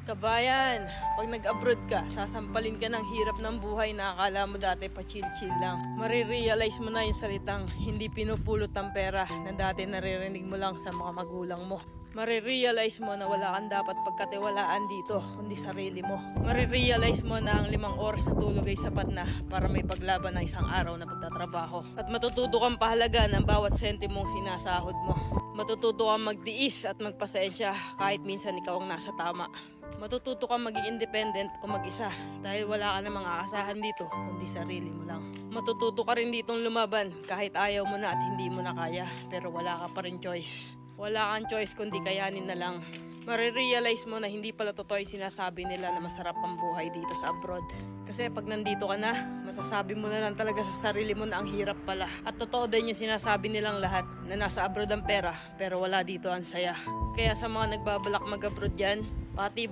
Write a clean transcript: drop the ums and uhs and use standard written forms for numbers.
Kabayan, pag nag-abroad ka, sasampalin ka ng hirap ng buhay na akala mo dati pa chill-chill lang. Marirealize mo na yung salitang hindi pinupulot ang pera na dati naririnig mo lang sa mga magulang mo. Marirealize mo na wala kang dapat pagkatiwalaan dito, kundi sarili mo. Marirealize mo na ang 5 oras na tulog ay sapat na para may paglaban ng isang araw na pagtatrabaho. At matututo kang pahalaga ng bawat sentimong sinasahod mo. Matututo kang magtiis at magpasensya kahit minsan ikaw ang nasa tama. Matututo kang maging independent o mag-isa dahil wala ka namang aasahan dito kundi sarili mo lang. Matututo ka rin ditong lumaban kahit ayaw mo na at hindi mo na kaya pero wala ka pa rin choice. Wala kang choice kundi kayanin na lang. Marirealize mo na hindi pala totoo yung sinasabi nila na masarap ang buhay dito sa abroad. Kasi pag nandito ka na, masasabi mo na lang talaga sa sarili mo na ang hirap pala. At totoo din yung sinasabi nilang lahat na nasa abroad ang pera pero wala dito ang saya. Kaya sa mga nagbabalak mag-abroad dyan, pati